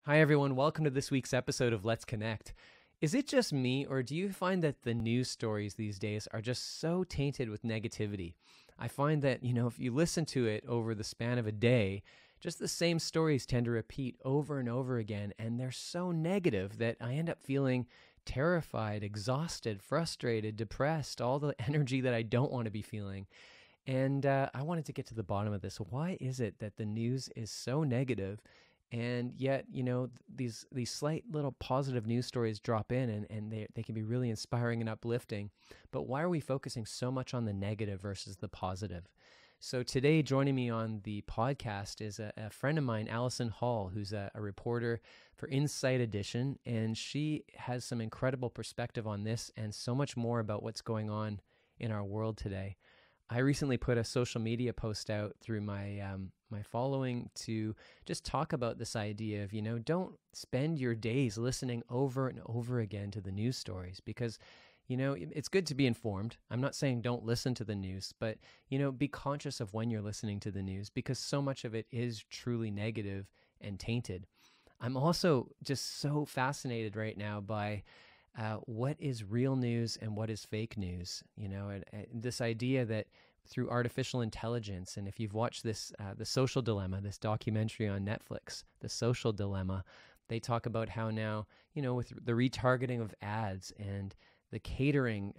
Hi, everyone. Welcome to this week's episode of Let's Connect. Is it just me, or do you find that the news stories these days are just so tainted with negativity? I find that, if you listen to it over the span of a day, just the same stories tend to repeat over and over again, and they're so negative that I end up feeling terrified, exhausted, frustrated, depressed, all the energy that I don't want to be feeling. And I wanted to get to the bottom of this. Why is it that the news is so negative? And yet, these slight little positive news stories drop in and they can be really inspiring and uplifting. But why are we focusing so much on the negative versus the positive? So today, joining me on the podcast is a friend of mine, Alison Hall, who's a reporter for Inside Edition. And she has some incredible perspective on this and so much more about what's going on in our world today. I recently put a social media post out through my my following to just talk about this idea of, don't spend your days listening over and over again to the news stories because, it's good to be informed. I'm not saying don't listen to the news, but, be conscious of when you're listening to the news because so much of it is truly negative and tainted. I'm also just so fascinated right now by what is real news and what is fake news, and this idea that through artificial intelligence, and if you've watched this, The Social Dilemma, this documentary on Netflix, The Social Dilemma, they talk about how now, with the retargeting of ads and the catering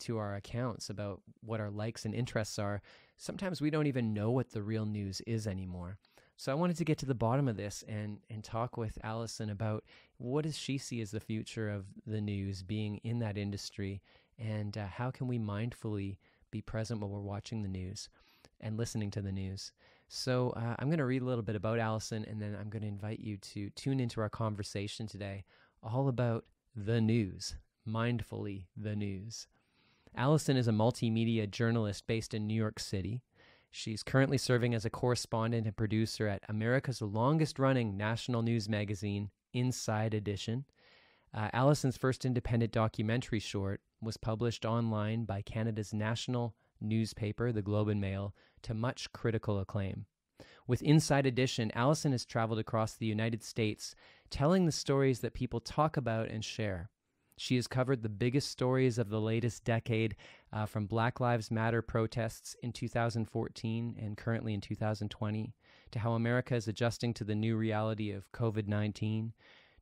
to our accounts about what our likes and interests are, sometimes we don't even know what the real news is anymore. So I wanted to get to the bottom of this and talk with Alison about what does she see as the future of the news being in that industry, and how can we mindfully be present when we're watching the news and listening to the news. So I'm going to read a little bit about Alison, and then I'm going to invite you to tune into our conversation today, all about the news, mindfully the news. Alison is a multimedia journalist based in New York City. She's currently serving as a correspondent and producer at America's longest-running national news magazine, Inside Edition. Alison's first independent documentary short was published online by Canada's national newspaper, the Globe and Mail, to much critical acclaim. With Inside Edition, Alison has traveled across the United States, telling the stories that people talk about and share. She has covered the biggest stories of the latest decade, from Black Lives Matter protests in 2014 and currently in 2020, to how America is adjusting to the new reality of COVID-19,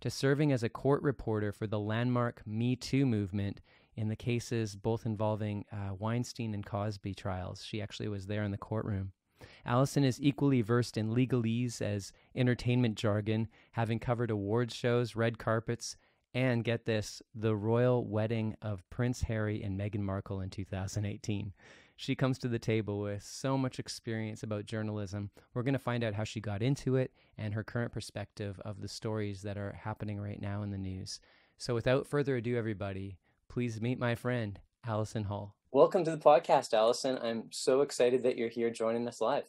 to serving as a court reporter for the landmark Me Too movement in the cases both involving Weinstein and Cosby trials. She actually was there in the courtroom. Alison is equally versed in legalese as entertainment jargon, having covered awards shows, red carpets, and get this, the royal wedding of Prince Harry and Meghan Markle in 2018. She comes to the table with so much experience about journalism. We're going to find out how she got into it and her current perspective of the stories that are happening right now in the news. So without further ado, everybody, please meet my friend, Alison Hall. Welcome to the podcast, Alison. I'm so excited that you're here joining us live.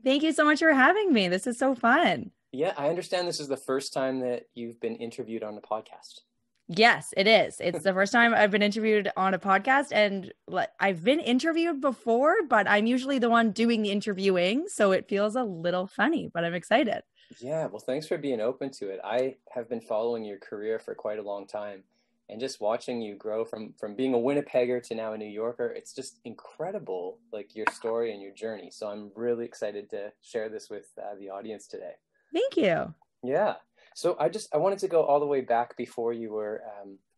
Thank you so much for having me. This is so fun. Yeah, I understand this is the first time that you've been interviewed on a podcast. Yes, it is. It's the first time I've been interviewed on a podcast, and I've been interviewed before, but I'm usually the one doing the interviewing. So it feels a little funny, but I'm excited. Yeah, well, thanks for being open to it. I have been following your career for quite a long time, and just watching you grow from being a Winnipegger to now a New Yorker, it's just incredible, like your story and your journey. So I'm really excited to share this with the audience today. Thank you. Yeah. So I wanted to go all the way back before you were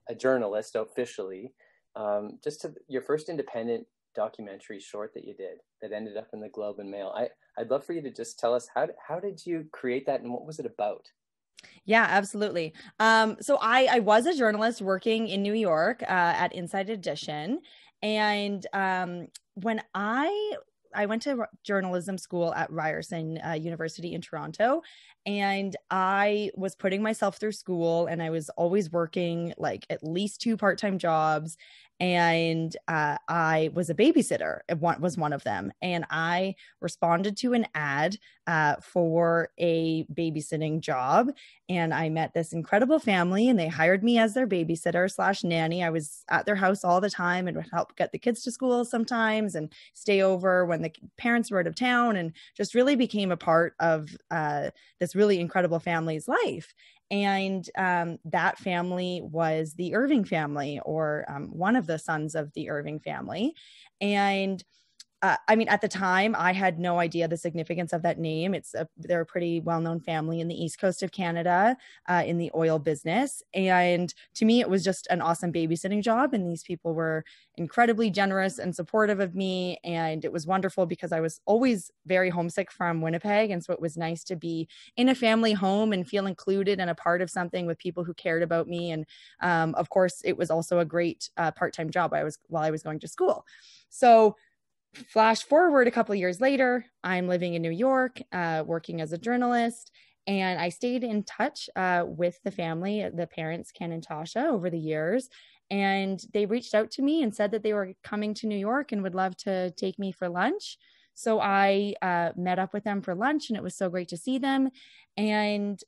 a journalist officially, just to your first independent documentary short that you did that ended up in the Globe and Mail. I'd love for you to just tell us how did you create that and what was it about? Yeah, absolutely. So I was a journalist working in New York at Inside Edition, and when I went to journalism school at Ryerson University in Toronto, and I was putting myself through school, and I was always working like at least 2 part-time jobs. And I was a babysitter. It was one of them. And I responded to an ad for a babysitting job. And I met this incredible family, and they hired me as their babysitter / nanny. I was at their house all the time and would help get the kids to school sometimes and stay over when the parents were out of town, and just really became a part of this really incredible family's life. And that family was the Irving family, or one of the sons of the Irving family. And I mean, at the time, I had no idea the significance of that name. They're a pretty well-known family in the East Coast of Canada, in the oil business. And to me, it was just an awesome babysitting job. And these people were incredibly generous and supportive of me. And it was wonderful because I was always very homesick from Winnipeg. And so it was nice to be in a family home and feel included and a part of something with people who cared about me. And of course, it was also a great part-time job while I was going to school. So flash forward a couple of years later, I'm living in New York, working as a journalist, and I stayed in touch with the family, the parents, Ken and Tasha, over the years. And they reached out to me and said that they were coming to New York and would love to take me for lunch. So I met up with them for lunch, and it was so great to see them. And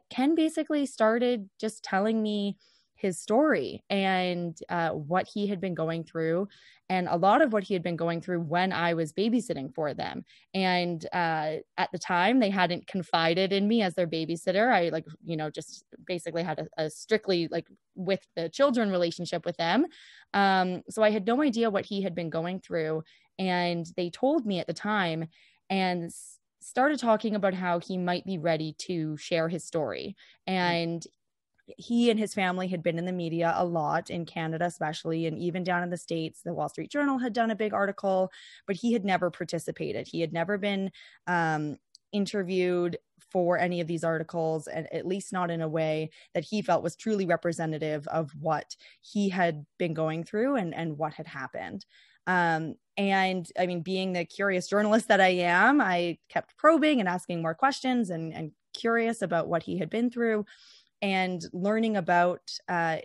Ken basically started just telling me his story and what he had been going through, and a lot of what he had been going through when I was babysitting for them. And at the time, they hadn't confided in me as their babysitter. I just basically had a strictly with the children relationship with them. So I had no idea what he had been going through. And they told me at the time and started talking about how he might be ready to share his story. And he and his family had been in the media a lot, in Canada especially, and even down in the States. The Wall Street Journal had done a big article, but he had never participated. He had never been interviewed for any of these articles, and at least not in a way that he felt was truly representative of what he had been going through and what had happened. And I mean, being the curious journalist that I am, I kept probing and asking more questions and curious about what he had been through, and learning about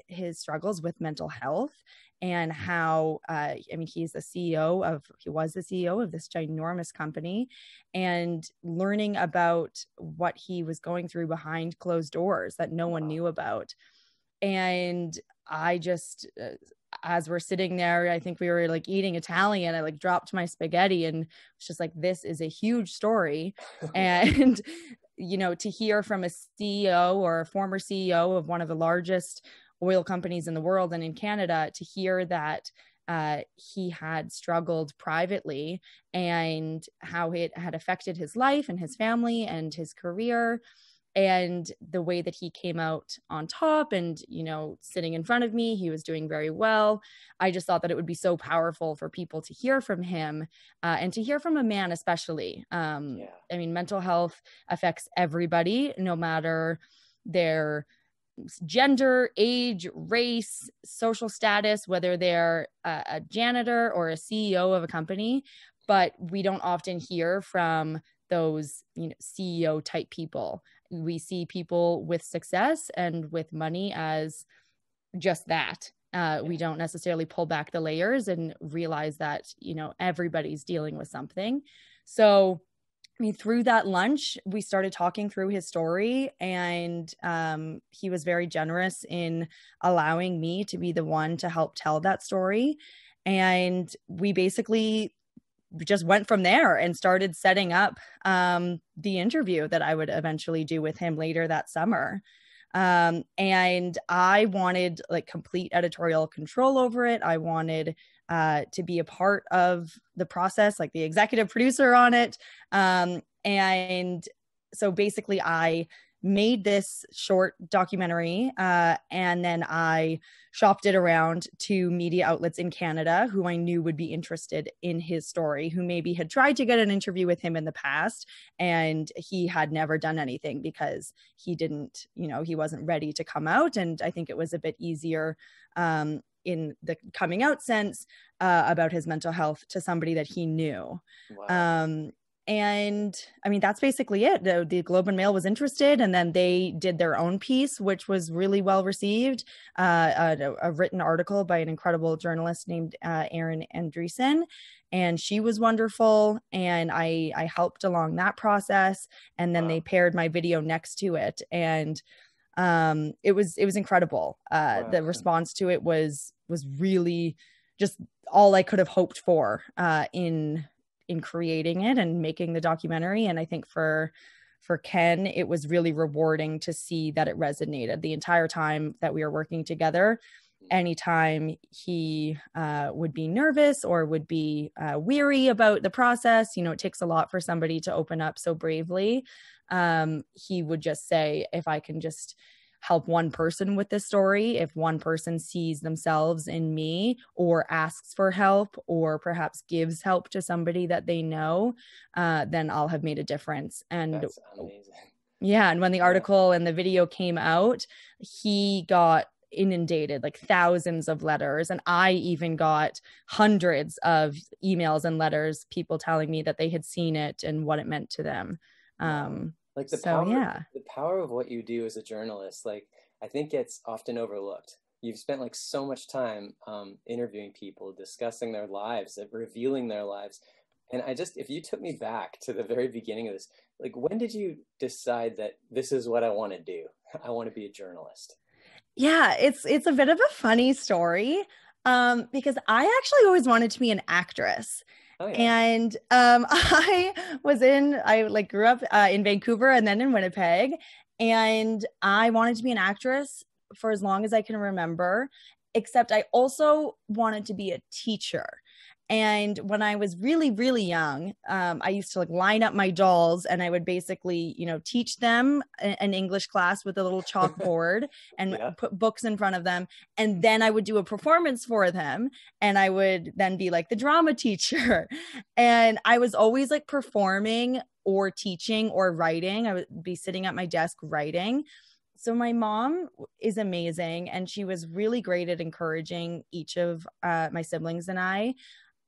his struggles with mental health and how, he was the CEO of this ginormous company, and learning about what he was going through behind closed doors that no one knew about. And I just, as we're sitting there, I think we were eating Italian, I dropped my spaghetti and was just this is a huge story. And to hear from a CEO or a former CEO of one of the largest oil companies in the world and in Canada, to hear that he had struggled privately and how it had affected his life and his family and his career, and the way that he came out on top and, sitting in front of me, he was doing very well. I just thought that it would be so powerful for people to hear from him, and to hear from a man, especially. Mental health affects everybody, no matter their gender, age, race, social status, whether they're a janitor or a CEO of a company. But we don't often hear from those, CEO type people. We see people with success and with money as just that. We don't necessarily pull back the layers and realize that, everybody's dealing with something. So, through that lunch, we started talking through his story, and he was very generous in allowing me to be the one to help tell that story. And we basically just went from there and started setting up the interview that I would eventually do with him later that summer. And I wanted complete editorial control over it. I wanted to be a part of the process, the executive producer on it. And so basically I made this short documentary, and then I shopped it around to media outlets in Canada who I knew would be interested in his story, who maybe had tried to get an interview with him in the past, and he had never done anything because he didn't, he wasn't ready to come out. And I think it was a bit easier in the coming out sense about his mental health to somebody that he knew. Wow. And that's basically it. The Globe and Mail was interested, and then they did their own piece, which was really well received. A written article by an incredible journalist named Erin Andreessen, and she was wonderful. And I helped along that process, and then they paired my video next to it, and it was incredible. The response to it was really just all I could have hoped for in creating it and making the documentary. And I think for for Ken, it was really rewarding to see that it resonated the entire time that we were working together. Anytime he would be nervous or would be weary about the process, it takes a lot for somebody to open up so bravely. He would just say, if I can just help one person with this story, if one person sees themselves in me or asks for help or perhaps gives help to somebody that they know, then I'll have made a difference. And that's amazing. Yeah. And when the article and the video came out, he got inundated, like thousands of letters. And I even got hundreds of emails and letters, people telling me that they had seen it and what it meant to them. Like the power of what you do as a journalist, like I think it's often overlooked. You've spent like so much time interviewing people, discussing their lives, revealing their lives. And if you took me back to the very beginning of this, like when did you decide that this is what I want to do? I want to be a journalist. Yeah, it's a bit of a funny story because I actually always wanted to be an actress. Oh, yeah. And I grew up in Vancouver and then in Winnipeg, and I wanted to be an actress for as long as I can remember, except I also wanted to be a teacher. And when I was really, really young, I used to like line up my dolls and I would basically, teach them an English class with a little chalkboard and put books in front of them. And then I would do a performance for them. And I would then be like the drama teacher. And I was always like performing or teaching or writing. I would be sitting at my desk writing. So my mom is amazing. And she was really great at encouraging each of my siblings and I.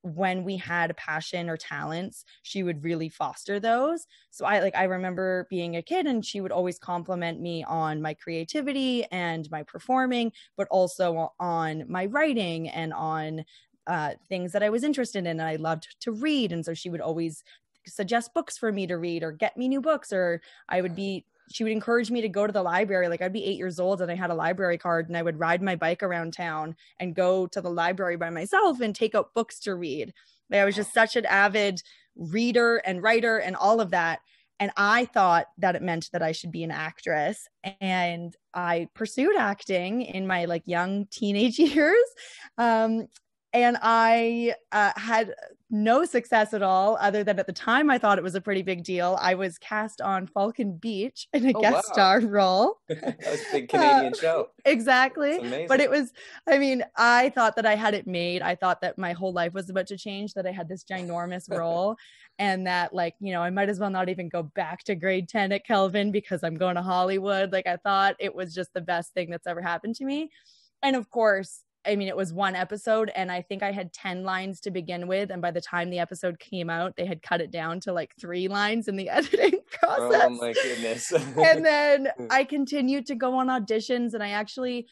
When we had a passion or talents, she would really foster those. So I remember being a kid and she would always compliment me on my creativity and my performing, but also on my writing and on things that I was interested in. And I loved to read. And so she would always suggest books for me to read or get me new books, or she would encourage me to go to the library. Like I'd be 8 years old and I had a library card and I would ride my bike around town and go to the library by myself and take out books to read. Like I was just such an avid reader and writer and all of that. And I thought that it meant that I should be an actress. And I pursued acting in my like young teenage years. And I had no success at all, other than at the time I thought it was a pretty big deal. I was cast on Falcon Beach in a guest star role. That was a big Canadian show. Exactly. But it was, I thought that I had it made. I thought that my whole life was about to change, that I had this ginormous role and that I might as well not even go back to grade 10 at Kelvin because I'm going to Hollywood. Like I thought it was just the best thing that's ever happened to me. And of course, it was one episode and I think I had 10 lines to begin with. And by the time the episode came out, they had cut it down to like 3 lines in the editing process. Oh my goodness. And then I continued to go on auditions and I actually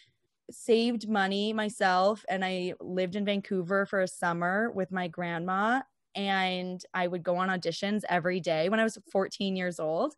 saved money myself. And I lived in Vancouver for a summer with my grandma. And I would go on auditions every day when I was 14 years old.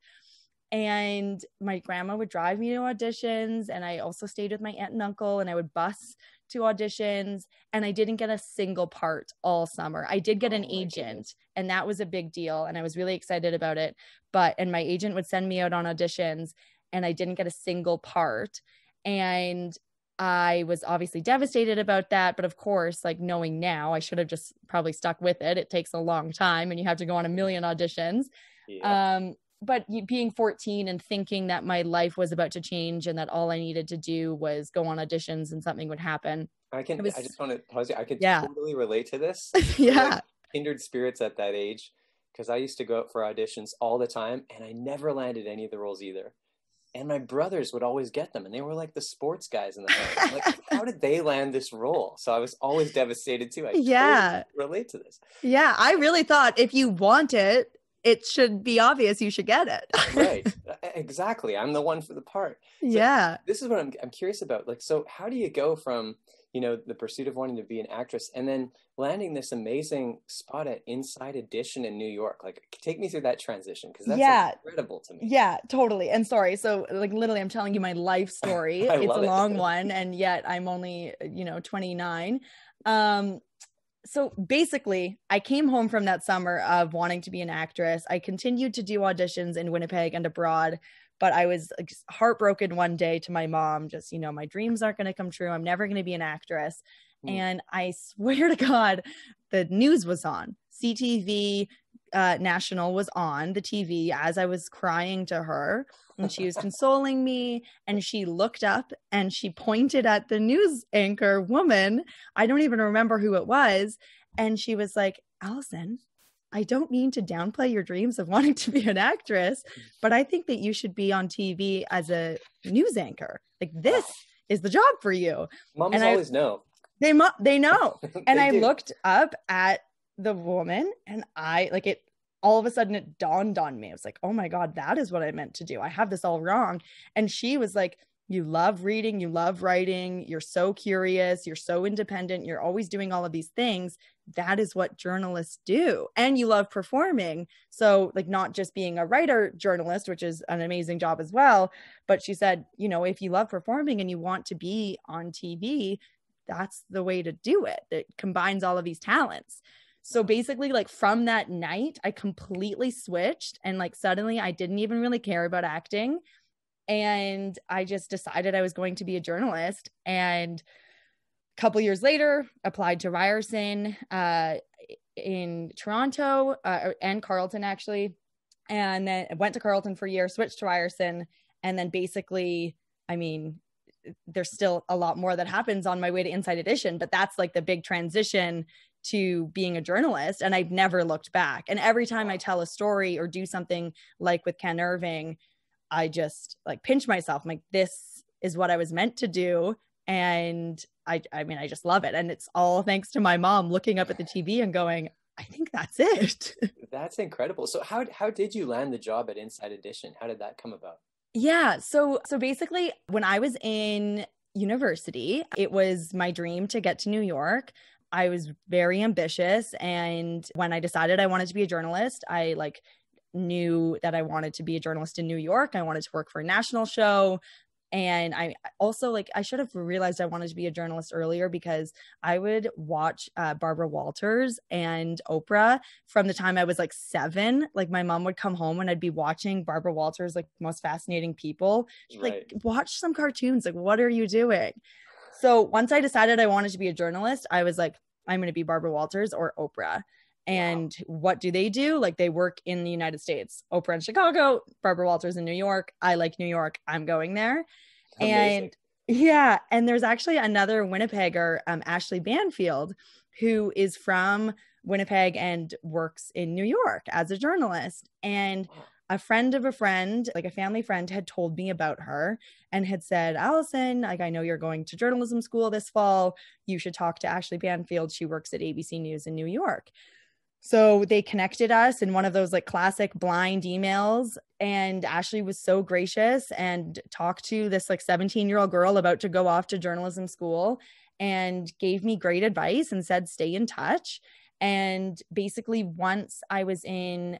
And my grandma would drive me to auditions. And I also stayed with my aunt and uncle and I would bus to auditions, and I didn't get a single part all summer. I did get an agent, and that was a big deal, and I was really excited about it. And my agent would send me out on auditions, and I didn't get a single part. And I was obviously devastated about that. But of course, like knowing now, I should have just probably stuck with it. It takes a long time, and you have to go on a million auditions. Yeah. But being 14 and thinking that my life was about to change and that all I needed to do was go on auditions and something would happen. I just want to pause you. I could totally relate to this. Yeah. Like kindred spirits at that age, because I used to go out for auditions all the time and I never landed any of the roles either. And my brothers would always get them and they were like the sports guys in the house. Like, how did they land this role? So I was always devastated too. I totally relate to this. Yeah. I really thought if you want it, it should be obvious you should get it. Right. Exactly. I'm the one for the part. So yeah. This is what I'm curious about. Like, so how do you go from, the pursuit of wanting to be an actress and then landing this amazing spot at Inside Edition in New York? Like, take me through that transition, because that's incredible to me. Yeah, totally. And sorry. So like literally I'm telling you my life story. It's a long one. And yet I'm only, 29. So basically, I came home from that summer of wanting to be an actress. I continued to do auditions in Winnipeg and abroad, but I was just heartbroken one day to my mom, just, my dreams aren't going to come true. I'm never going to be an actress. And I swear to God, the news was on. CTV National was on the TV as I was crying to her, and she was consoling me, and she looked up and she pointed at the news anchor woman. I don't even remember who it was. And she was like, Alison, I don't mean to downplay your dreams of wanting to be an actress, but I think that you should be on TV as a news anchor. Like, this is the job for you. Moms always know. They know. And I do. Looked up at the woman, and all of a sudden it dawned on me. I was like, oh my God, that is what I meant to do. I have this all wrong. And she was like, you love reading, you love writing, you're so curious, you're so independent, you're always doing all of these things. That is what journalists do. And you love performing. So not just being a writer journalist, which is an amazing job as well. But she said, if you love performing and you want to be on TV, that's the way to do it. It combines all of these talents. So basically, from that night, I completely switched, and suddenly I didn't even really care about acting. And I just decided I was going to be a journalist. And a couple years later, applied to Ryerson in Toronto and Carleton, actually. And then I went to Carleton for a year, switched to Ryerson. And then basically, there's still a lot more that happens on my way to Inside Edition, but that's the big transition to being a journalist. And I've never looked back. And every time I tell a story or do something like with Ken Irving, I just pinch myself. I'm like, this is what I was meant to do. And I just love it. And it's all thanks to my mom looking up at the TV and going, I think that's it. That's incredible. So how did you land the job at Inside Edition? How did that come about? Yeah. So basically, when I was in university, it was my dream to get to New York. I was very ambitious. And when I decided I wanted to be a journalist, I knew that I wanted to be a journalist in New York. I wanted to work for a national show. And I also I should have realized I wanted to be a journalist earlier, because I would watch Barbara Walters and Oprah from the time I was 7. My mom would come home and I'd be watching Barbara Walters, most fascinating people. She'd Right. Watch some cartoons. What are you doing? So once I decided I wanted to be a journalist, I was I'm going to be Barbara Walters or Oprah. And what do? They work in the United States. Oprah in Chicago, Barbara Walters in New York. I like New York. I'm going there. Amazing. And there's actually another Winnipegger, Ashley Banfield, who is from Winnipeg and works in New York as a journalist. And a friend of a friend, a family friend, had told me about her and had said, Alison, I know you're going to journalism school this fall. You should talk to Ashley Banfield. She works at ABC News in New York. So they connected us in one of those classic blind emails. And Ashley was so gracious and talked to this 17-year-old girl about to go off to journalism school and gave me great advice and said, stay in touch. And basically, once I was in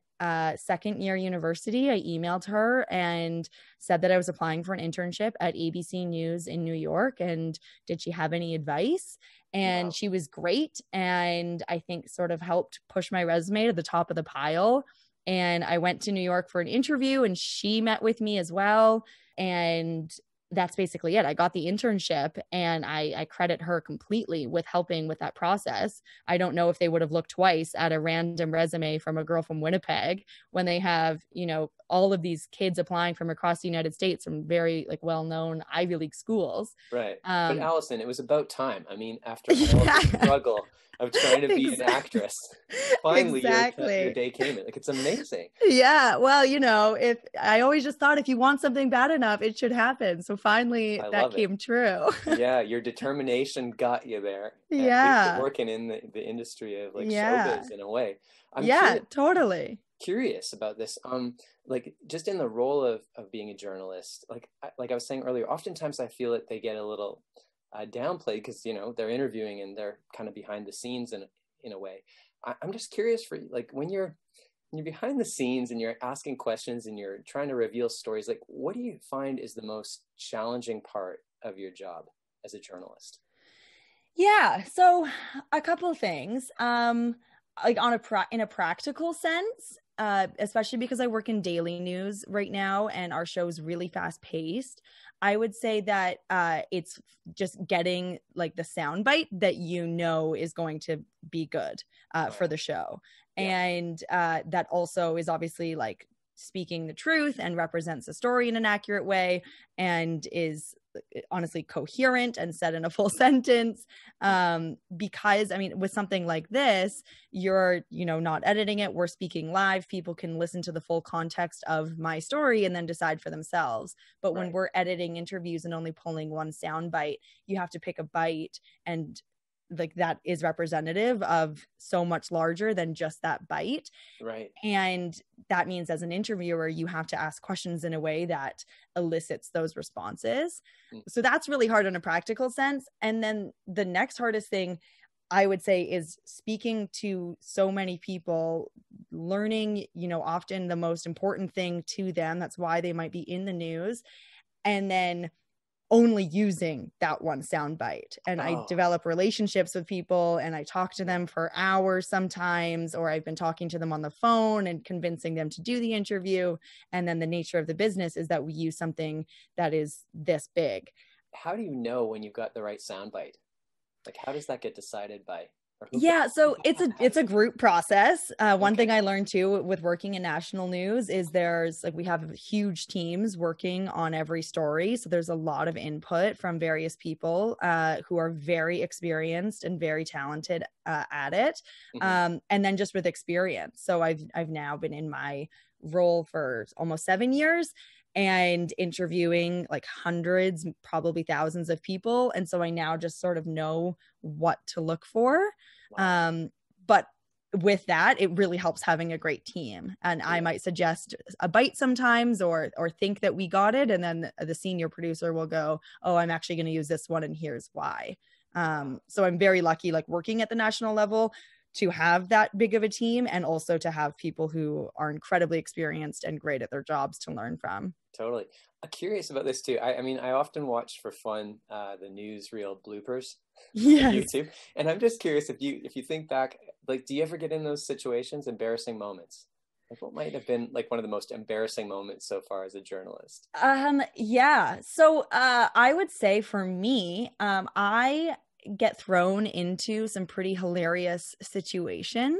second year university, I emailed her and said that I was applying for an internship at ABC News in New York. And did she have any advice? And she was great. And I think sort of helped push my resume to the top of the pile. And I went to New York for an interview, and she met with me as well. And that's basically it. I got the internship, and I credit her completely with helping with that process. I don't know if they would have looked twice at a random resume from a girl from Winnipeg when they have, all of these kids applying from across the United States from very well-known Ivy League schools. Right. But Alison, it was about time. After all the struggle of trying to be an actress, finally your day came in. It's amazing. Yeah. Well, if I always just thought if you want something bad enough, it should happen. So finally that came true. Yeah. Your determination got you there. Yeah. Working in the industry of showbiz in a way. Totally curious about this. Just in the role of being a journalist, like I was saying earlier, oftentimes I feel that they get a little downplayed because they're interviewing and they're kind of behind the scenes in a way. I'm just curious for you, when you're behind the scenes and you're asking questions and you're trying to reveal stories, what do you find is the most challenging part of your job as a journalist? Yeah. So a couple of things. Like in a practical sense, especially because I work in daily news right now and our show is really fast paced. I would say that it's just getting like the soundbite that is going to be good for the show. Yeah. And that also is obviously like speaking the truth and represents the story in an accurate way and is honestly coherent and said in a full sentence. Because I mean, with something like this, you're, not editing it. We're speaking live. People can listen to the full context of my story and then decide for themselves. But when we're editing interviews and only pulling one sound bite, you have to pick a bite, and like that is representative of so much larger than just that bite. Right. And that means as an interviewer, you have to ask questions in a way that elicits those responses. So that's really hard in a practical sense. And then the next hardest thing I would say is speaking to so many people, learning, often the most important thing to them. That's why they might be in the news. And then only using that one soundbite. And I develop relationships with people and I talk to them for hours sometimes, or I've been talking to them on the phone and convincing them to do the interview. And then the nature of the business is that we use something that is this big. How do you know when you've got the right soundbite? Like, how does that get decided by? Yeah, so it's a group process. One thing I learned too with working in national news is we have huge teams working on every story. So there's a lot of input from various people who are very experienced and very talented at it. And then just with experience. So I've now been in my role for almost 7 years and interviewing like hundreds, probably thousands of people. And so I now just sort of know what to look for. Wow. But with that, it really helps having a great team. And I might suggest a bite sometimes or think that we got it. And then the senior producer will go, oh, I'm actually going to use this one. And here's why. So I'm very lucky, like working at the national level, to have that big of a team and also to have people who are incredibly experienced and great at their jobs to learn from. Totally. I'm curious about this too. I mean, I often watch for fun the newsreel bloopers on YouTube. And I'm just curious if you think back, like, do you ever get in those situations, embarrassing moments? Like, what might have been like one of the most embarrassing moments so far as a journalist? Yeah. So I would say for me, I get thrown into some pretty hilarious situations.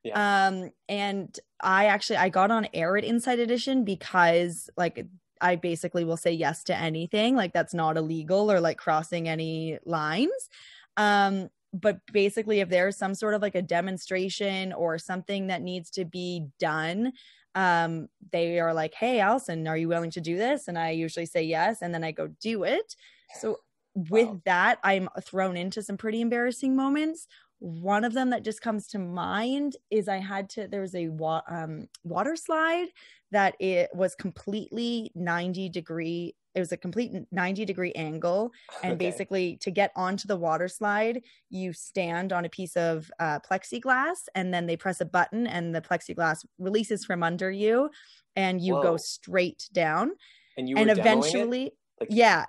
Yeah. And I got on air at Inside Edition because like I basically will say yes to anything, like that's not illegal or like crossing any lines. But basically if there's some sort of like a demonstration or something that needs to be done, they are like, hey, Alison, are you willing to do this? And I usually say yes. And then I go do it. So with that, I'm thrown into some pretty embarrassing moments. One of them that just comes to mind is there was a water slide that it was completely 90 degree. It was a complete 90 degree angle. And basically to get onto the water slide, you stand on a piece of plexiglass and then they press a button and the plexiglass releases from under you and you go straight down. And you were eventually,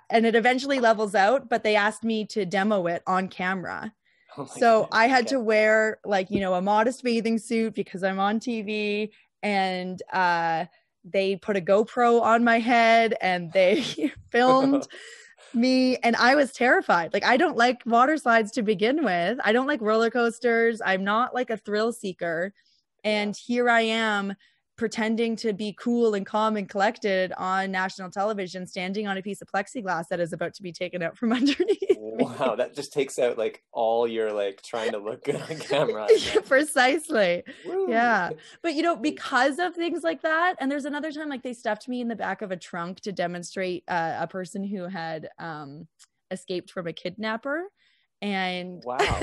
and it eventually levels out, but they asked me to demo it on camera. So I had to wear like, a modest bathing suit because I'm on TV, and they put a GoPro on my head and they filmed me. And I was terrified. Like, I don't like water slides to begin with. I don't like roller coasters. I'm not like a thrill seeker. And here I am pretending to be cool and calm and collected on national television, standing on a piece of plexiglass that is about to be taken out from underneath me. Wow, that just takes out like all your like trying to look good on camera. Precisely. Woo. Yeah. But because of things like that, and there's another time like they stuffed me in the back of a trunk to demonstrate a person who had escaped from a kidnapper. And wow.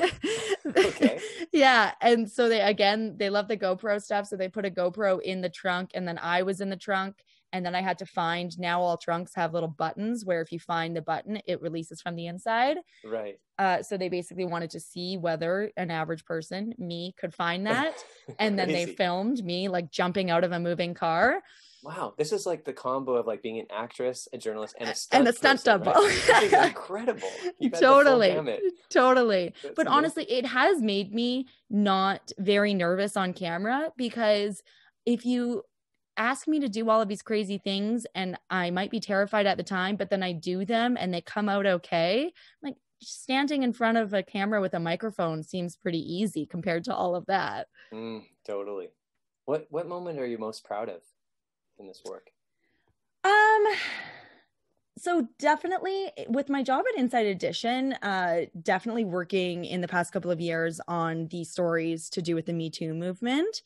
Yeah. And so they love the GoPro stuff. So they put a GoPro in the trunk, and then I was in the trunk, and then I had to find, now all trunks have little buttons where if you find the button, it releases from the inside. Right. So they basically wanted to see whether an average person, me, could find that. And then they filmed me like jumping out of a moving car. Wow, this is like the combo of like being an actress, a journalist, and a And stunt a stunt person, double. right? This is incredible. You've had the full Totally. gamut. Totally. That's But amazing. honestly, it has made me not very nervous on camera, because if you ask me to do all of these crazy things and I might be terrified at the time, but then I do them and they come out okay, like standing in front of a camera with a microphone seems pretty easy compared to all of that. Totally. What moment are you most proud of in this work? Um, so definitely with my job at Inside Edition, definitely working in the past couple of years on the stories to do with the Me Too movement.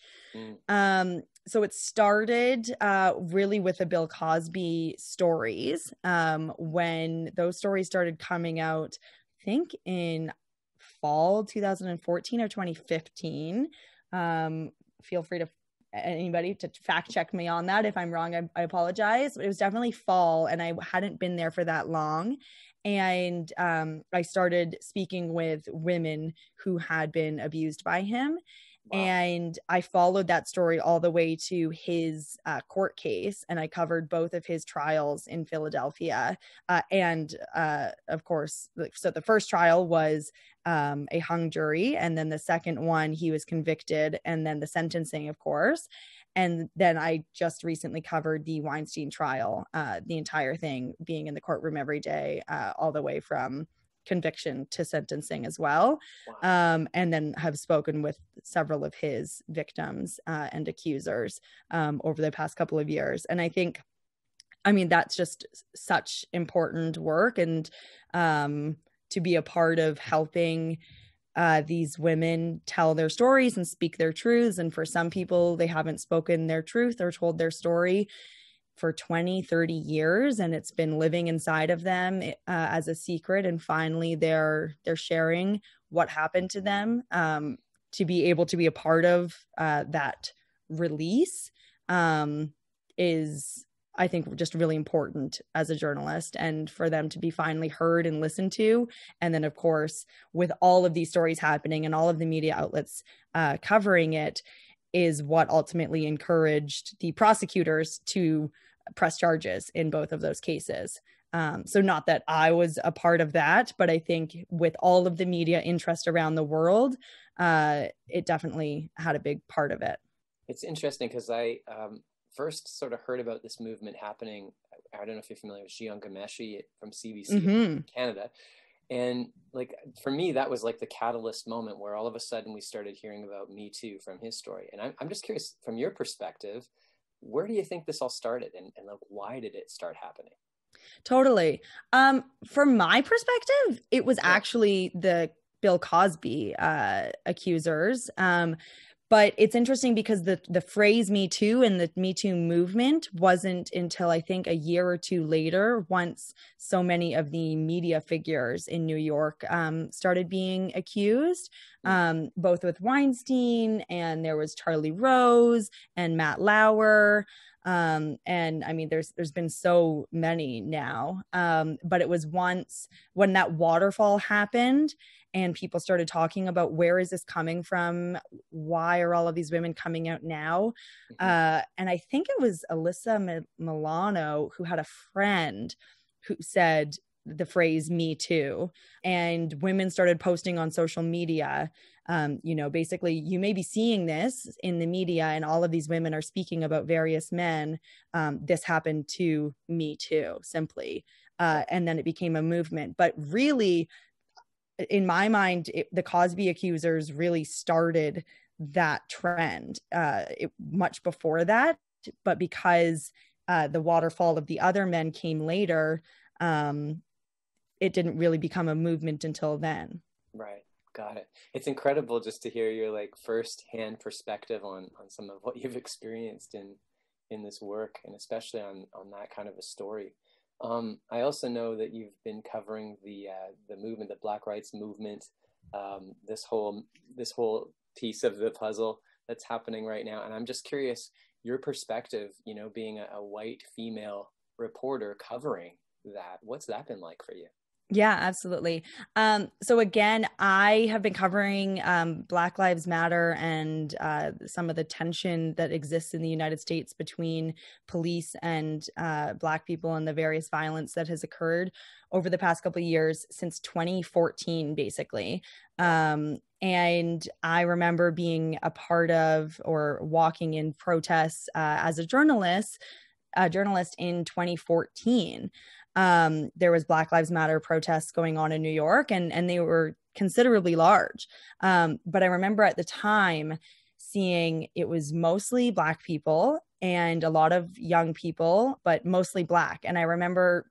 So it started really with the Bill Cosby stories. When those stories started coming out, I think in fall 2014 or 2015. Feel free to anybody to fact check me on that. If I'm wrong, I apologize. But it was definitely fall, and I hadn't been there for that long. And I started speaking with women who had been abused by him. Wow. And I followed that story all the way to his court case, and I covered both of his trials in Philadelphia. Of course, so the first trial was a hung jury, and then the second one, he was convicted, and then the sentencing, of course. And then I just recently covered the Weinstein trial, the entire thing, being in the courtroom every day, all the way from conviction to sentencing as well. Wow. And then have spoken with several of his victims and accusers over the past couple of years. And I think, I mean, that's just such important work, and to be a part of helping these women tell their stories and speak their truths. And for some people, they haven't spoken their truth or told their story for 20, 30 years, and it's been living inside of them as a secret. And finally, they're sharing what happened to them. To be able to be a part of that release is, I think, just really important as a journalist, and for them to be finally heard and listened to. And then, of course, with all of these stories happening and all of the media outlets covering it, is what ultimately encouraged the prosecutors to press charges in both of those cases. So not that I was a part of that, but I think with all of the media interest around the world, it definitely had a big part of it. It's interesting because I first sort of heard about this movement happening. I don't know if you're familiar with Jian Ghomeshi from CBC in Canada. And like, for me, that was like the catalyst moment where all of a sudden we started hearing about Me Too from his story. And I'm just curious, from your perspective, where do you think this all started, and like, why did it start happening? Totally. From my perspective, it was actually the Bill Cosby accusers. But it's interesting because the phrase Me Too and the Me Too movement wasn't until I think a year or two later, once so many of the media figures in New York started being accused, both with Weinstein, and there was Charlie Rose and Matt Lauer. And I mean, there's been so many now, but it was once when that waterfall happened and people started talking about, where is this coming from? Why are all of these women coming out now? And I think it was Alyssa Milano who had a friend who said the phrase Me Too, and women started posting on social media. Basically, you may be seeing this in the media and all of these women are speaking about various men. This happened to me too, simply. And then it became a movement. But really, in my mind, the Cosby accusers really started that trend much before that. But because the waterfall of the other men came later, it didn't really become a movement until then. Right. Got it. It's incredible just to hear your like first-hand perspective on some of what you've experienced in this work, and especially on that kind of a story. I also know that you've been covering the movement, the Black Rights Movement, this whole piece of the puzzle that's happening right now. And I'm just curious, your perspective, being a white female reporter covering that, what's that been like for you? Yeah, absolutely. So again, I have been covering Black Lives Matter and some of the tension that exists in the United States between police and Black people and the various violence that has occurred over the past couple of years since 2014, basically. And I remember being a part of or walking in protests as a journalist in 2014. There was Black Lives Matter protests going on in New York, and they were considerably large. But I remember at the time seeing it was mostly Black people and a lot of young people, but mostly Black. And I remember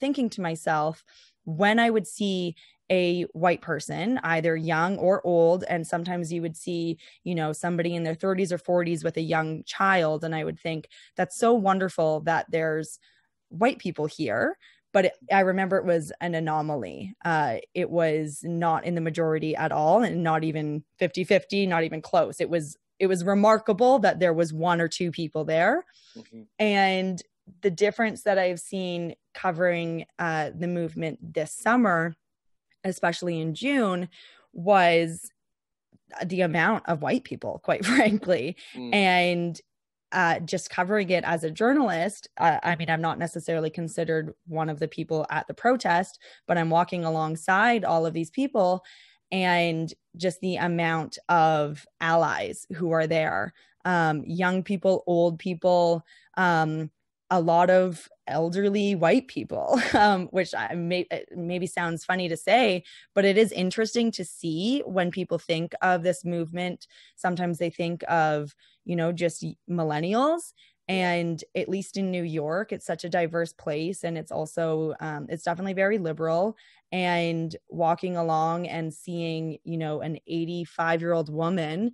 thinking to myself, when I would see a white person, either young or old, and sometimes you would see, somebody in their 30s or 40s with a young child, and I would think, that's so wonderful that there's white people here. But I remember it was an anomaly. It was not in the majority at all, and not even 50-50, not even close. It was remarkable that there was one or two people there. Mm-hmm. And the difference that I've seen covering the movement this summer, especially in June, was the amount of white people, quite frankly. And just covering it as a journalist, I mean, I'm not necessarily considered one of the people at the protest, but I'm walking alongside all of these people, and just the amount of allies who are there, young people, old people, a lot of elderly white people, which maybe sounds funny to say, but it is interesting to see when people think of this movement. Sometimes they think of, just millennials. And at least in New York, it's such a diverse place. And it's also, it's definitely very liberal. And walking along and seeing, an 85-year-old woman,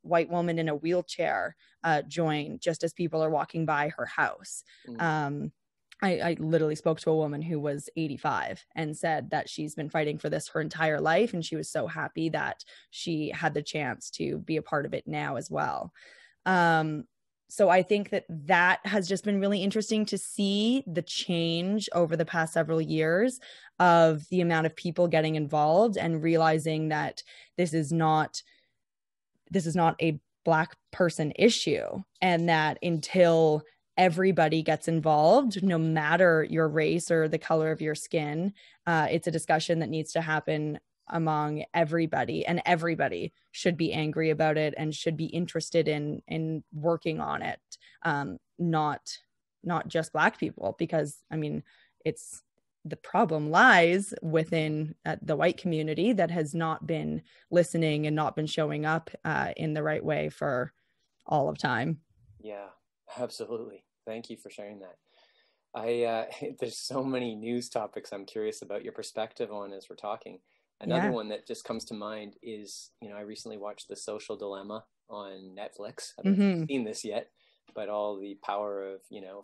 white woman in a wheelchair, join just as people are walking by her house. I literally spoke to a woman who was 85 and said that she's been fighting for this her entire life. And she was so happy that she had the chance to be a part of it now as well. So I think that has just been really interesting to see the change over the past several years of the amount of people getting involved and realizing that this is not a Black person issue, and that until everybody gets involved, no matter your race or the color of your skin, it's a discussion that needs to happen among everybody, and everybody should be angry about it and should be interested in working on it. Not just Black people, because I mean, the problem lies within the white community that has not been listening and not been showing up in the right way for all of time. Yeah, absolutely. Thank you for sharing that. There's so many news topics I'm curious about your perspective on as we're talking. Another one that just comes to mind is, I recently watched The Social Dilemma on Netflix. I don't know if you've seen this yet, but all the power of,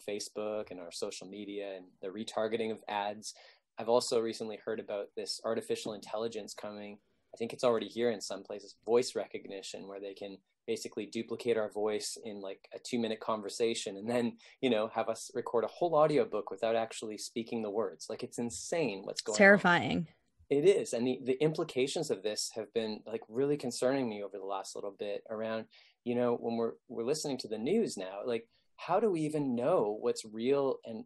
Facebook and our social media and the retargeting of ads. I've also recently heard about this artificial intelligence coming. I think it's already here in some places, voice recognition, where they can basically duplicate our voice in like a 2-minute conversation and then, have us record a whole audiobook without actually speaking the words. Like, it's insane what's going on. Terrifying. It is. And the implications of this have been like really concerning me over the last little bit around, when we're listening to the news now, like, how do we even know what's real and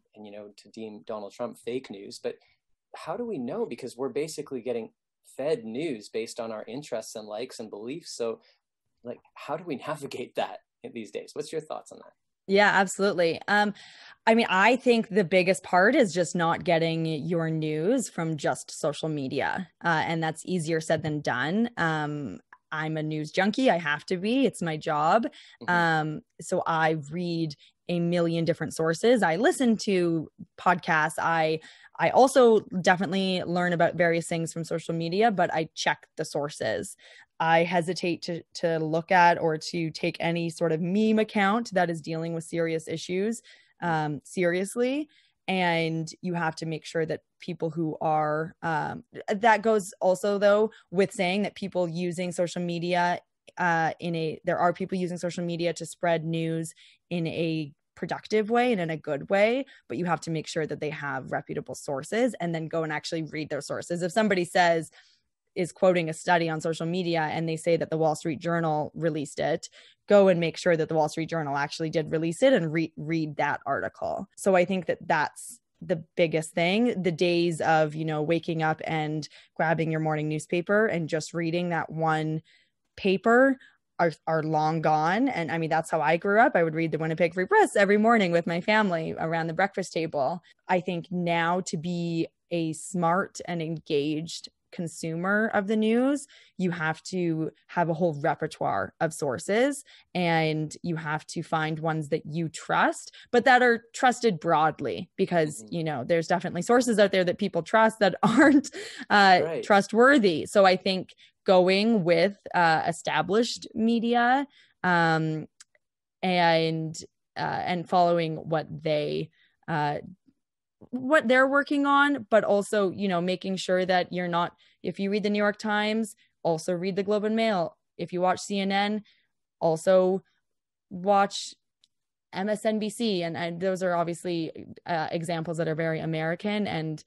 to deem Donald Trump fake news, but how do we know? Because we're basically getting fed news based on our interests and likes and beliefs. So like, how do we navigate that these days? What's your thoughts on that? Yeah, absolutely. I mean, I think the biggest part is just not getting your news from just social media. And that's easier said than done. I'm a news junkie. I have to be. It's my job. So I read a million different sources. I listen to podcasts. I also definitely learn about various things from social media, but I check the sources. I hesitate to look at or to take any sort of meme account that is dealing with serious issues seriously. And you have to make sure that people who are, that goes also though with saying that people using social media there are people using social media to spread news in a productive way and in a good way, but you have to make sure that they have reputable sources, and then go and actually read their sources. If somebody is quoting a study on social media and they say that the Wall Street Journal released it, go and make sure that the Wall Street Journal actually did release it and read that article. So I think that that's the biggest thing. The days of, waking up and grabbing your morning newspaper and just reading that one paper are long gone. And I mean, that's how I grew up. I would read the Winnipeg Free Press every morning with my family around the breakfast table. I think now, to be a smart and engaged consumer of the news, you have to have a whole repertoire of sources, and you have to find ones that you trust, but that are trusted broadly, because there's definitely sources out there that people trust that aren't trustworthy. So I think going with established media and following what they're working on, but also, making sure that you're not, if you read the New York Times, also read the Globe and Mail. If you watch CNN, also watch MSNBC. And those are obviously examples that are very American and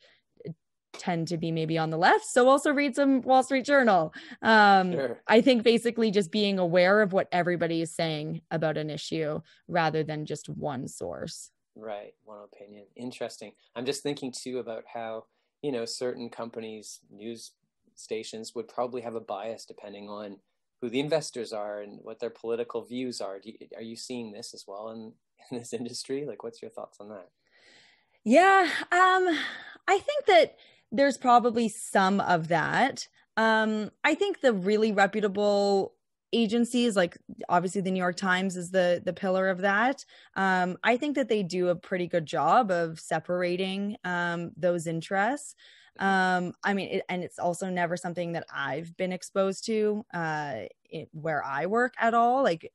tend to be maybe on the left. So also read some Wall Street Journal. Sure. I think basically just being aware of what everybody is saying about an issue rather than just one source. Right. One opinion. Interesting. I'm just thinking too about how, certain companies, news stations would probably have a bias depending on who the investors are and what their political views are. Are you seeing this as well in this industry? Like, what's your thoughts on that? Yeah. I think that there's probably some of that. I think the really reputable agencies, like obviously the New York Times is the pillar of that. I think that they do a pretty good job of separating those interests. And it's also never something that I've been exposed to where I work at all. Like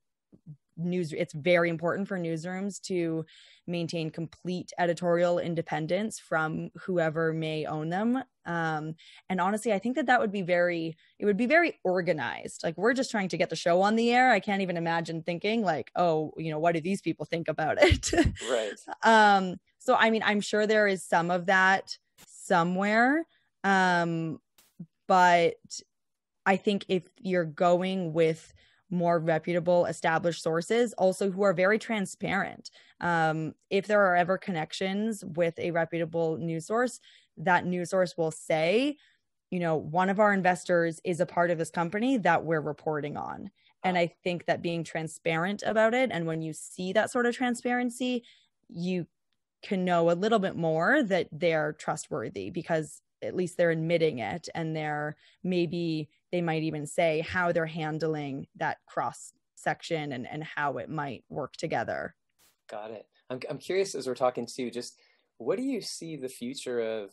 it's very important for newsrooms to maintain complete editorial independence from whoever may own them. And honestly, I think that would be very organized. Like, we're just trying to get the show on the air. I can't even imagine thinking like, oh, what do these people think about it? Right. So, I mean, I'm sure there is some of that somewhere. But I think if you're going with more reputable established sources, also who are very transparent, if there are ever connections with a reputable news source, that news source will say, one of our investors is a part of this company that we're reporting on. And I think that being transparent about it, and when you see that sort of transparency, you can know a little bit more that they're trustworthy, because at least they're admitting it, and they might even say how they're handling that cross section and how it might work together. Got it. I'm curious, as we're talking too, just what do you see the future of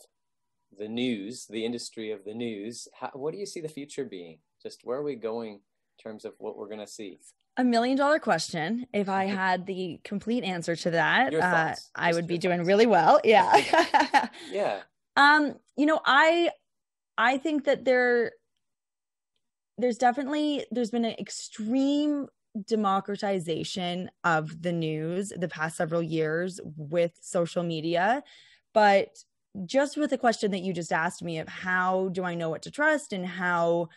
the news, the industry of the news? What do you see the future being? Just where are we going in terms of what we're going to see? $1 million question. If I had the complete answer to that, I would be doing really well. Yeah. Yeah. I think that there's been an extreme democratization of the news the past several years with social media. But just with the question that you just asked me of how do I know what to trust, and how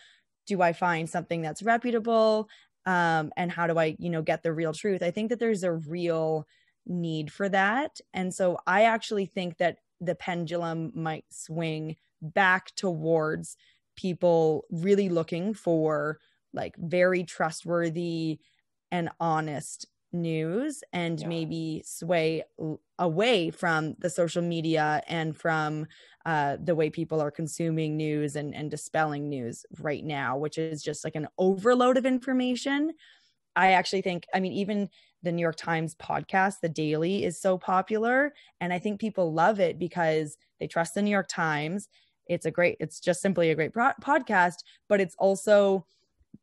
do I find something that's reputable, and how do I, get the real truth, I think that there's a real need for that. And so I actually think that the pendulum might swing back towards people really looking for like very trustworthy and honest news, and maybe sway away from the social media and from the way people are consuming news and dispelling news right now, which is just like an overload of information. I actually think, even the New York Times podcast, The Daily, is so popular. And I think people love it because they trust the New York Times. It's just simply a great podcast, but it's also,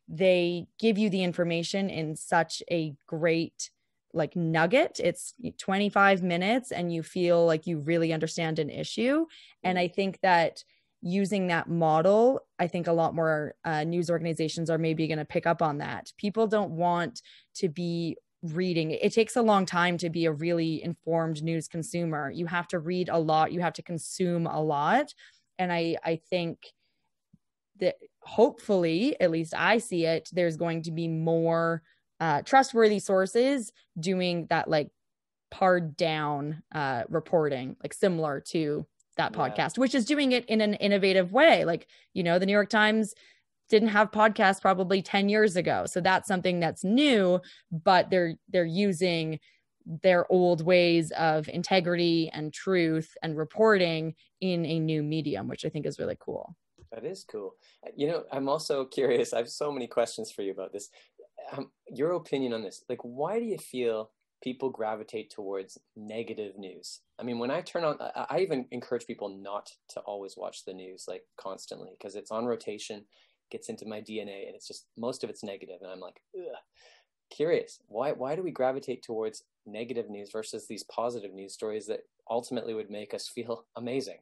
they give you the information in such a great like nugget. It's 25 minutes and you feel like you really understand an issue. And I think that using that model, I think a lot more news organizations are maybe going to pick up on that. People don't want to be reading. It takes a long time to be a really informed news consumer. You have to read a lot. You have to consume a lot. And I think that hopefully, at least I see it, there's going to be more trustworthy sources doing that, like pared down reporting, like similar to that podcast, which is doing it in an innovative way. Like, you know, the New York Times didn't have podcasts probably 10 years ago. So that's something that's new, but they're using their old ways of integrity and truth and reporting in a new medium, which I think is really cool. That is cool. You know, I'm also curious. I have so many questions for you about this. Your opinion on this, like, why do you feel people gravitate towards negative news? I mean, when I turn on, I even encourage people not to always watch the news, like constantly, because it's on rotation, gets into my DNA, and it's just, most of it's negative. And I'm like, ugh. Curious, why do we gravitate towards negative news versus these positive news stories that ultimately would make us feel amazing?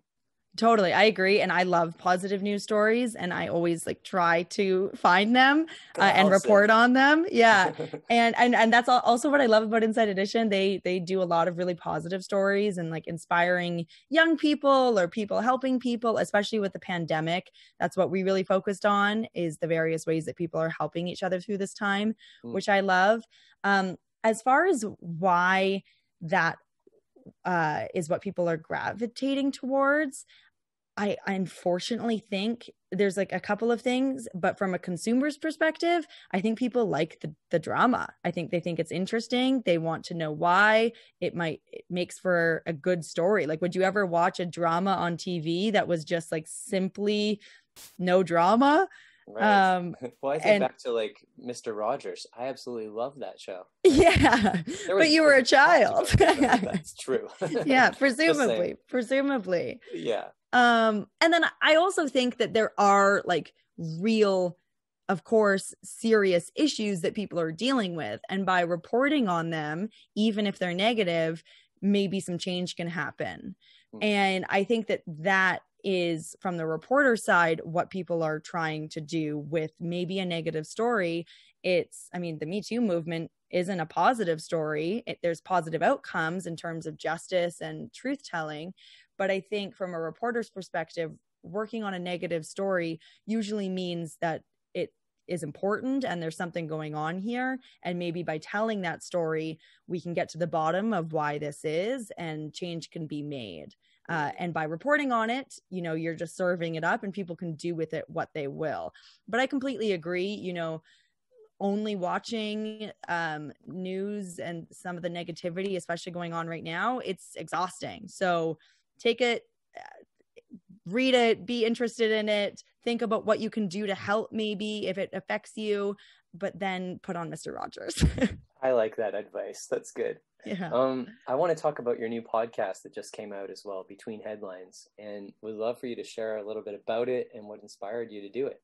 Totally. I agree. And I love positive news stories, and I always like try to find them and report on them. Yeah. and that's also what I love about Inside Edition. They do a lot of really positive stories and like inspiring young people or people helping people, especially with the pandemic. That's what we really focused on, is the various ways that people are helping each other through this time, which I love. As far as why that is what people are gravitating towards, I unfortunately think there's like a couple of things, but from a consumer's perspective, I think people like the drama. I think they think it's interesting. They want to know why. It makes for a good story. Like, would you ever watch a drama on TV that was just like simply no drama? Right. Well, I think back to like Mr. Rogers. I absolutely love that show. Yeah, but you were a child. That's true. Yeah, presumably. Yeah. And then I also think that there are like real, of course, serious issues that people are dealing with. And by reporting on them, even if they're negative, maybe some change can happen. And I think that is, from the reporter side, what people are trying to do with maybe a negative story. The Me Too movement isn't a positive story. There's positive outcomes in terms of justice and truth telling. But I think from a reporter's perspective, working on a negative story usually means that it is important and there's something going on here. And maybe by telling that story, we can get to the bottom of why this is, and change can be made. And by reporting on it, you know, you're just serving it up and people can do with it what they will. But I completely agree, you know, only watching news and some of the negativity, especially going on right now, it's exhausting. So take it, read it, be interested in it, think about what you can do to help maybe if it affects you, but then put on Mr. Rogers. I like that advice. That's good. Yeah. I want to talk about your new podcast that just came out as well, Between Headlines, and would love for you to share a little bit about it and what inspired you to do it.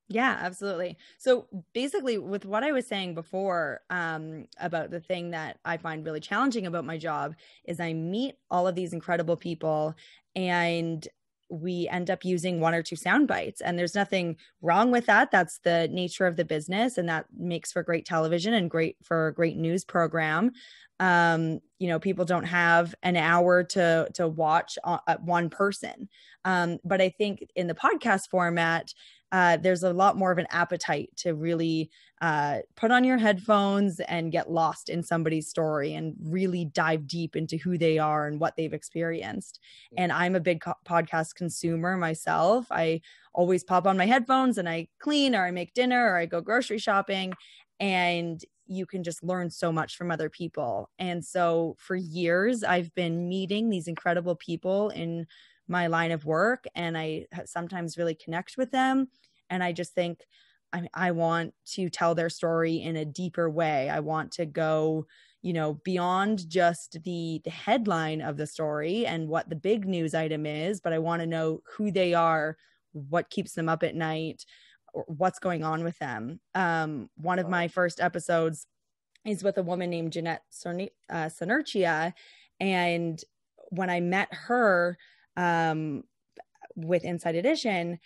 Yeah, absolutely. So basically, with what I was saying before about the thing that I find really challenging about my job is I meet all of these incredible people and we end up using one or two sound bites, and there's nothing wrong with that. That's the nature of the business, and that makes for great television and great for a great news program. You know, people don't have an hour to watch one person. But I think in the podcast format, there's a lot more of an appetite to really put on your headphones and get lost in somebody's story and really dive deep into who they are and what they've experienced. And I'm a big podcast consumer myself. I always pop on my headphones and I clean or I make dinner or I go grocery shopping, and you can just learn so much from other people. And so for years, I've been meeting these incredible people in my line of work, and I sometimes really connect with them. And I just think I want to tell their story in a deeper way. I want to go, you know, beyond just the headline of the story and what the big news item is, but I want to know who they are, what keeps them up at night, or what's going on with them. One of my first episodes is with a woman named Jeanette Sonerchia. And when I met her with Inside Edition,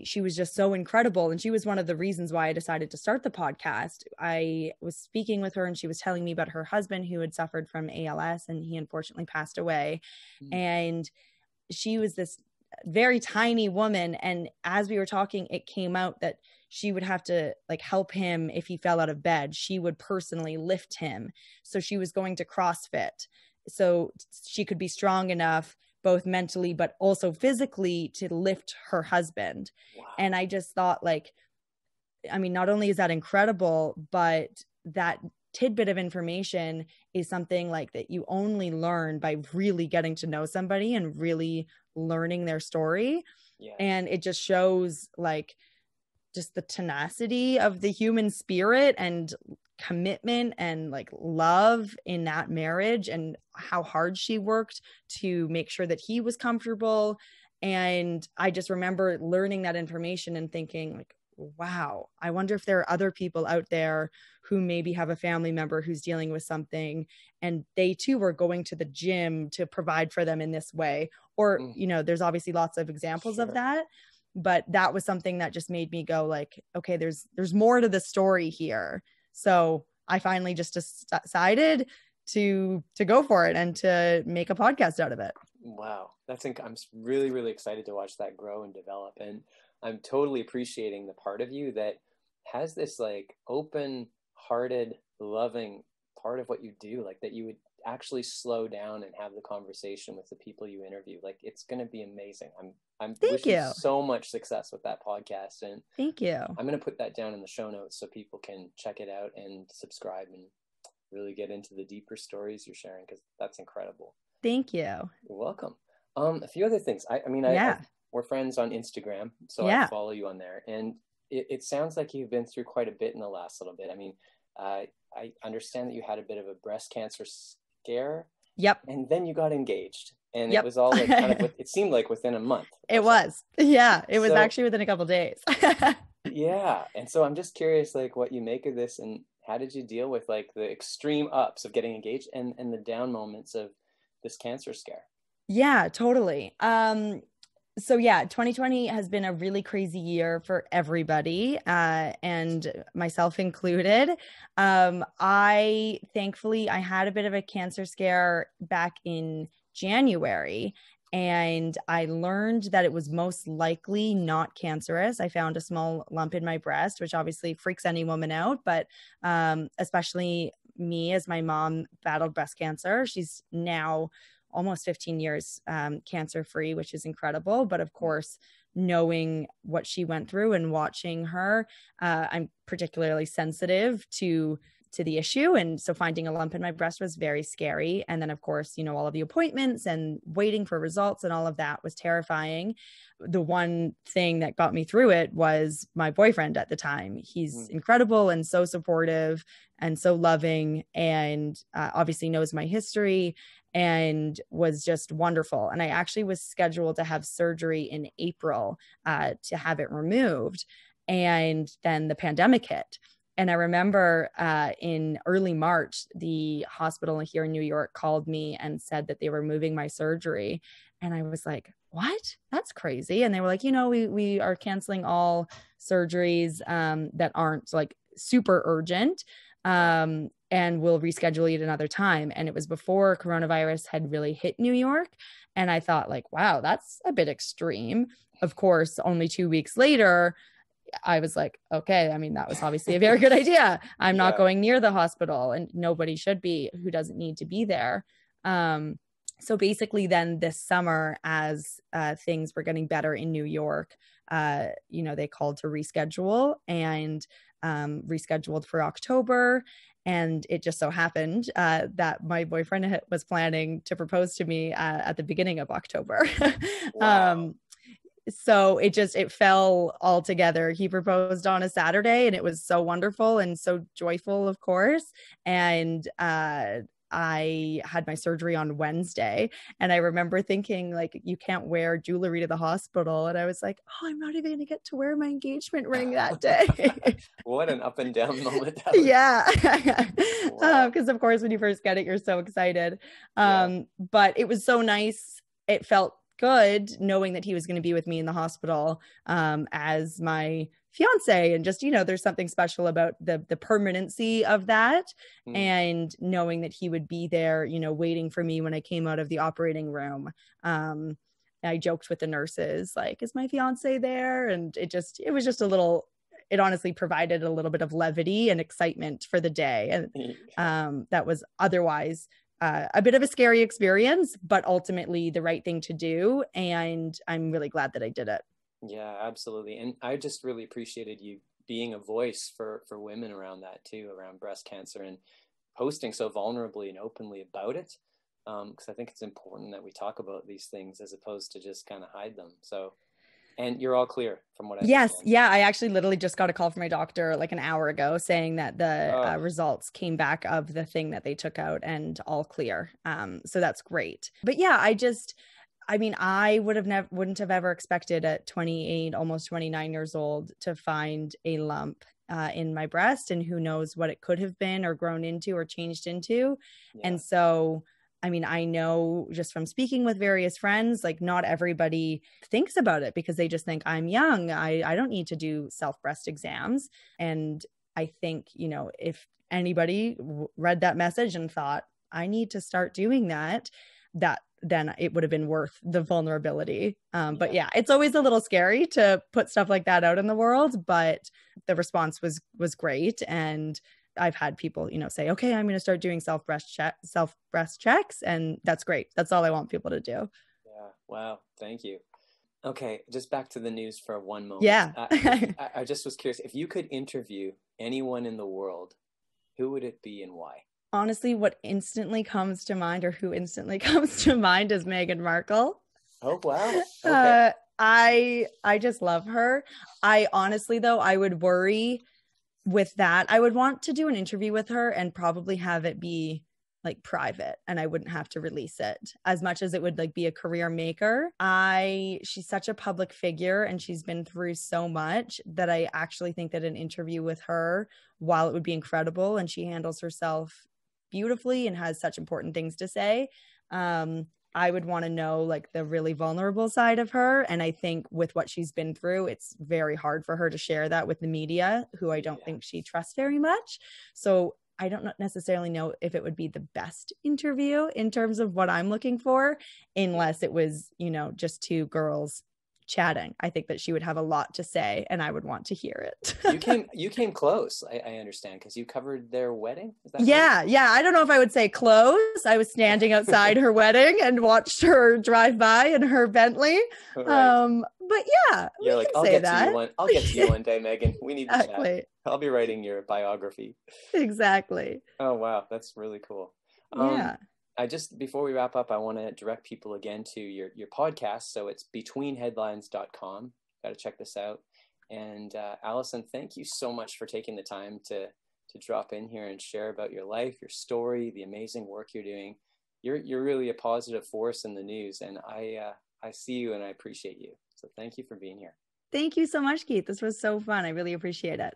she was just so incredible. And she was one of the reasons why I decided to start the podcast. I was speaking with her and she was telling me about her husband who had suffered from ALS, and he unfortunately passed away. And she was this very tiny woman. And as we were talking, it came out that she would have to like help him if he fell out of bed. She would personally lift him. So she was going to CrossFit so she could be strong enough, both mentally, but also physically, to lift her husband. Wow. And I just thought, like, I mean, not only is that incredible, but that tidbit of information is something like that you only learn by really getting to know somebody and really learning their story. Yeah. And it just shows like just the tenacity of the human spirit and commitment and like love in that marriage, and how hard she worked to make sure that he was comfortable. And I just remember learning that information and thinking like, wow, I wonder if there are other people out there who maybe have a family member who's dealing with something and they too were going to the gym to provide for them in this way. Or, you know, there's obviously lots of examples of that, but that was something that just made me go like, okay, there's more to the story here. So I finally just decided to go for it and to make a podcast out of it. Wow. I'm really, really excited to watch that grow and develop. And I'm totally appreciating the part of you that has this like open-hearted, loving part of what you do, like that you would actually slow down and have the conversation with the people you interview. Like it's going to be amazing. I'm wishing you so much success with that podcast. And thank you. I'm going to put that down in the show notes so people can check it out and subscribe and really get into the deeper stories you're sharing, because that's incredible. Thank you. You're welcome. A few other things. We're friends on Instagram, so I follow you on there. And it sounds like you've been through quite a bit in the last little bit. I mean, I understand that you had a bit of a breast cancer scare. Yep. And then you got engaged. And it was all like kind of, it seemed like within a month. It was. Yeah. It was actually within a couple of days. Yeah. And so I'm just curious, like, what you make of this, and how did you deal with like the extreme ups of getting engaged and the down moments of this cancer scare? Yeah, totally. So yeah, 2020 has been a really crazy year for everybody, and myself included. Thankfully, I had a bit of a cancer scare back in January, and I learned that it was most likely not cancerous. I found a small lump in my breast, which obviously freaks any woman out, but especially me, as my mom battled breast cancer. She's now almost 15 years cancer-free, which is incredible. But of course, knowing what she went through and watching her, I'm particularly sensitive to the issue. And so finding a lump in my breast was very scary. And then of course, you know, all of the appointments and waiting for results and all of that was terrifying. The one thing that got me through it was my boyfriend at the time. He's incredible and so supportive and so loving, and obviously knows my history and was just wonderful. And I actually was scheduled to have surgery in April to have it removed. And then the pandemic hit. And I remember in early March, the hospital here in New York called me and said that they were moving my surgery. And I was like, what? That's crazy. And they were like, you know, we are canceling all surgeries that aren't like super urgent. And we'll reschedule it another time. And it was before coronavirus had really hit New York. And I thought like, wow, that's a bit extreme. Of course, only 2 weeks later, I was like, okay, I mean, that was obviously a very good idea. I'm not going near the hospital, and nobody should be who doesn't need to be there. So basically then this summer, as things were getting better in New York, you know, they called to reschedule and rescheduled for October. And it just so happened that my boyfriend was planning to propose to me at the beginning of October. Wow. So it fell all together. He proposed on a Saturday, and it was so wonderful and so joyful, of course. And I had my surgery on Wednesday, and I remember thinking like, you can't wear jewelry to the hospital. And I was like, oh, I'm not even going to get to wear my engagement ring that day. What an up and down moment. Yeah. Because of course, when you first get it, you're so excited. But it was so nice. It felt good knowing that he was going to be with me in the hospital as my fiance. And just, there's something special about the permanency of that. And knowing that he would be there, waiting for me when I came out of the operating room. I joked with the nurses, like, is my fiance there? And it was just it honestly provided a little bit of levity and excitement for the day. And that was otherwise a bit of a scary experience, but ultimately the right thing to do. And I'm really glad that I did it. Yeah, absolutely. And I just really appreciated you being a voice for women around that too, around breast cancer, and posting so vulnerably and openly about it. Because I think it's important that we talk about these things as opposed to just kind of hide them. So, and you're all clear from what I Yes. understand. Yeah. I actually literally just got a call from my doctor like an hour ago saying that the results came back of the thing that they took out and all clear. So that's great. But yeah, I wouldn't have ever expected at 28, almost 29 years old to find a lump in my breast, and who knows what it could have been or grown into or changed into. Yeah. And so, I know just from speaking with various friends, like not everybody thinks about it because they just think I'm young. I don't need to do self-breast exams. And I think, if anybody read that message and thought, I need to start doing that, then it would have been worth the vulnerability. But yeah, it's always a little scary to put stuff like that out in the world, but the response was great. And I've had people, say, okay, I'm going to start doing self-breast checks. And that's great. That's all I want people to do. Yeah. Wow. Thank you. Okay. Just back to the news for one moment. Yeah. I just was curious, if you could interview anyone in the world, who would it be and why? Honestly, what instantly comes to mind, or who instantly comes to mind, is Meghan Markle. Oh, wow. Okay. I just love her. I honestly, though, I would worry with that. I would want to do an interview with her and probably have it be like private, and I wouldn't have to release it as much as it would like be a career maker. She's such a public figure and she's been through so much that I actually think that an interview with her, while it would be incredible and she handles herself beautifully and has such important things to say, I would want to know like the really vulnerable side of her. And I think with what she's been through, it's very hard for her to share that with the media, who I don't think she trusts very much. So I don't necessarily know if it would be the best interview in terms of what I'm looking for, unless it was, just two girls chatting. I think that she would have a lot to say and I would want to hear it. You came close, I understand, because you covered their wedding. Is that right? Yeah. I don't know if I would say close. I was standing outside her wedding and watched her drive by in her Bentley. Right. But yeah, you're like, I'll get to you one day, Megan. We need to chat. I'll be writing your biography. Exactly. Oh wow, that's really cool. Yeah. Before we wrap up, I want to direct people again to your podcast. So it's betweenheadlines.com. Got to check this out. And Alison, thank you so much for taking the time to drop in here and share about your life, your story, the amazing work you're doing. You're really a positive force in the news, and I see you and I appreciate you. So thank you for being here. Thank you so much, Keith. This was so fun. I really appreciate it.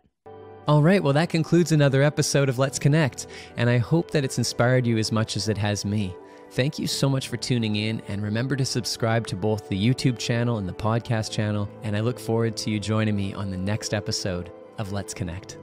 All right, well, that concludes another episode of Let's Connect, and I hope that it's inspired you as much as it has me. Thank you so much for tuning in, and remember to subscribe to both the YouTube channel and the podcast channel, and I look forward to you joining me on the next episode of Let's Connect.